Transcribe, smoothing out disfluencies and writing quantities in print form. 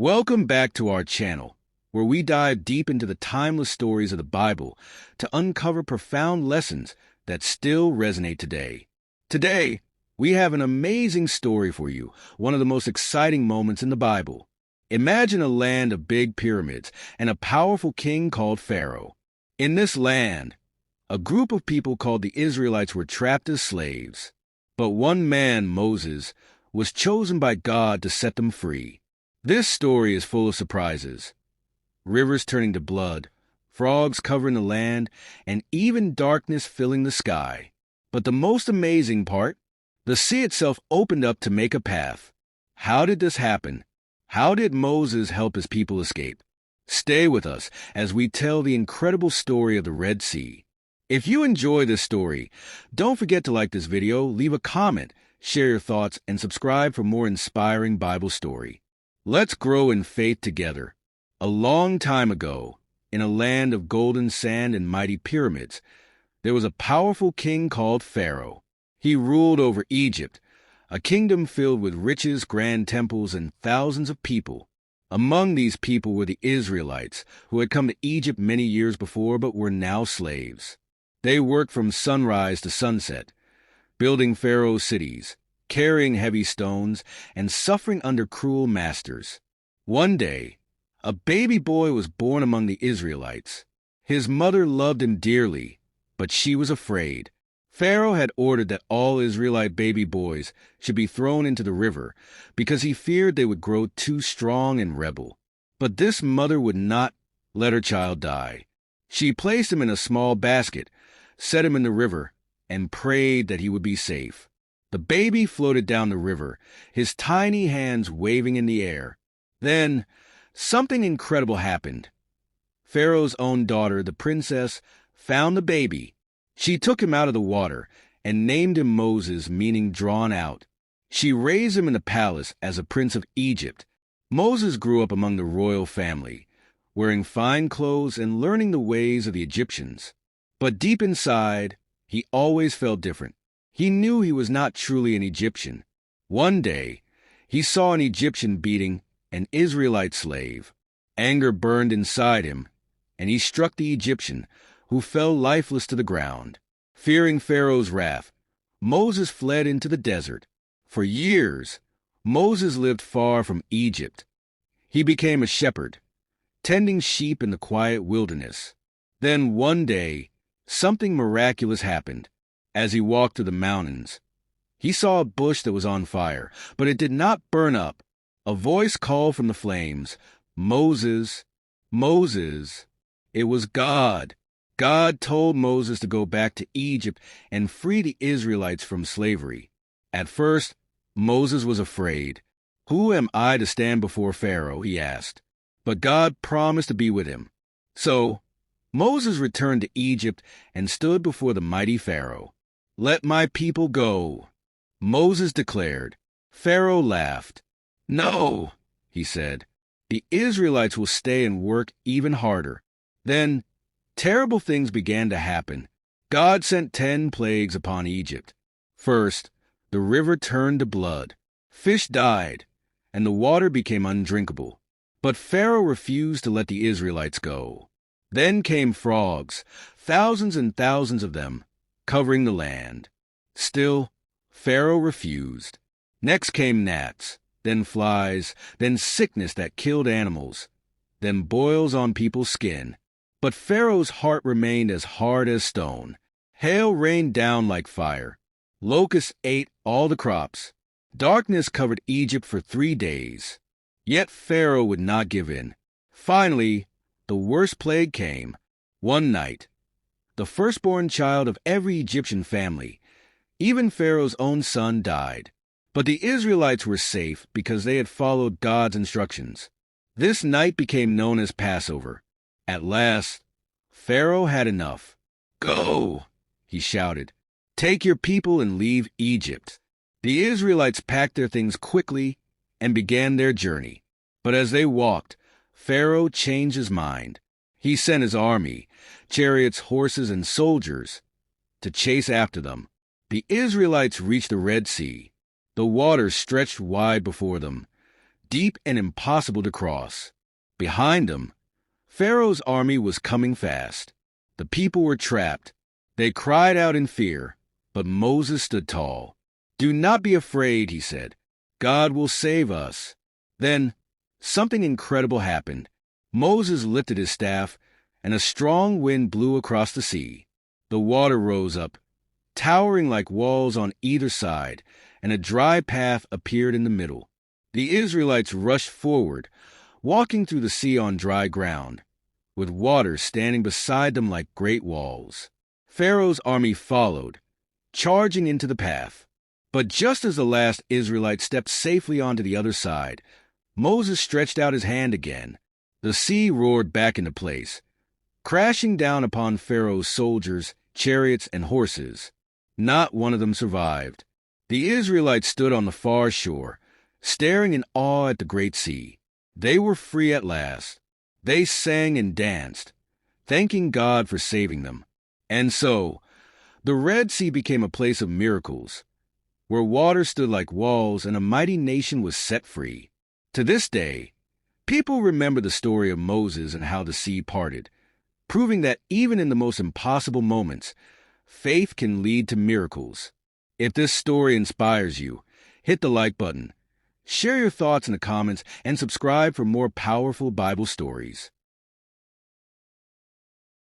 Welcome back to our channel, where we dive deep into the timeless stories of the Bible to uncover profound lessons that still resonate today. Today, we have an amazing story for you, one of the most exciting moments in the Bible. Imagine a land of big pyramids and a powerful king called Pharaoh. In this land, a group of people called the Israelites were trapped as slaves. But one man, Moses, was chosen by God to set them free. This story is full of surprises. Rivers turning to blood, frogs covering the land, and even darkness filling the sky. But the most amazing part, the sea itself opened up to make a path. How did this happen? How did Moses help his people escape? Stay with us as we tell the incredible story of the Red Sea. If you enjoy this story, don't forget to like this video, leave a comment, share your thoughts, and subscribe for more inspiring Bible story. Let's grow in faith together. A long time ago, in a land of golden sand and mighty pyramids, there was a powerful king called Pharaoh. He ruled over Egypt, a kingdom filled with riches, grand temples, and thousands of people. Among these people were the Israelites, who had come to Egypt many years before but were now slaves. They worked from sunrise to sunset, building Pharaoh's cities, carrying heavy stones, and suffering under cruel masters. One day, a baby boy was born among the Israelites. His mother loved him dearly, but she was afraid. Pharaoh had ordered that all Israelite baby boys should be thrown into the river because he feared they would grow too strong and rebel. But this mother would not let her child die. She placed him in a small basket, set him in the river, and prayed that he would be safe. The baby floated down the river, his tiny hands waving in the air. Then, something incredible happened. Pharaoh's own daughter, the princess, found the baby. She took him out of the water and named him Moses, meaning drawn out. She raised him in the palace as a prince of Egypt. Moses grew up among the royal family, wearing fine clothes and learning the ways of the Egyptians. But deep inside, he always felt different. He knew he was not truly an Egyptian. One day, he saw an Egyptian beating an Israelite slave. Anger burned inside him, and he struck the Egyptian, who fell lifeless to the ground. Fearing Pharaoh's wrath, Moses fled into the desert. For years, Moses lived far from Egypt. He became a shepherd, tending sheep in the quiet wilderness. Then one day, something miraculous happened. As he walked through the mountains, he saw a bush that was on fire, but it did not burn up. A voice called from the flames, "Moses, Moses." It was God. God told Moses to go back to Egypt and free the Israelites from slavery. At first, Moses was afraid. "Who am I to stand before Pharaoh?" he asked. But God promised to be with him. So, Moses returned to Egypt and stood before the mighty Pharaoh. "Let my people go," Moses declared. Pharaoh laughed. "No," he said. "The Israelites will stay and work even harder." Then, terrible things began to happen. God sent 10 plagues upon Egypt. First, the river turned to blood. Fish died, and the water became undrinkable. But Pharaoh refused to let the Israelites go. Then came frogs, thousands and thousands of them, covering the land. Still, Pharaoh refused. Next came gnats, then flies, then sickness that killed animals, then boils on people's skin. But Pharaoh's heart remained as hard as stone. Hail rained down like fire. Locusts ate all the crops. Darkness covered Egypt for 3 days. Yet Pharaoh would not give in. Finally, the worst plague came. One night, the firstborn child of every Egyptian family, even Pharaoh's own son, died. But the Israelites were safe because they had followed God's instructions. This night became known as Passover. At last, Pharaoh had enough. "Go," he shouted. "Take your people and leave Egypt." The Israelites packed their things quickly and began their journey. But as they walked, Pharaoh changed his mind. He sent his army, chariots, horses, and soldiers, to chase after them. The Israelites reached the Red Sea. The waters stretched wide before them. deep and impossible to cross. Behind them, Pharaoh's army was coming fast. The people were trapped. They cried out in fear, but Moses stood tall. "Do not be afraid," he said. "God will save us." Then, something incredible happened. Moses lifted his staff, and a strong wind blew across the sea. The water rose up, towering like walls on either side, and a dry path appeared in the middle. The Israelites rushed forward, walking through the sea on dry ground, with water standing beside them like great walls. Pharaoh's army followed, charging into the path. But just as the last Israelite stepped safely onto the other side, Moses stretched out his hand again. The sea roared back into place, crashing down upon Pharaoh's soldiers, chariots, and horses. Not one of them survived. The Israelites stood on the far shore, staring in awe at the great sea. They were free at last. They sang and danced, thanking God for saving them. And so, the Red Sea became a place of miracles, where water stood like walls and a mighty nation was set free. To this day, people remember the story of Moses and how the sea parted, proving that even in the most impossible moments, faith can lead to miracles. If this story inspires you, hit the like button, share your thoughts in the comments, and subscribe for more powerful Bible stories.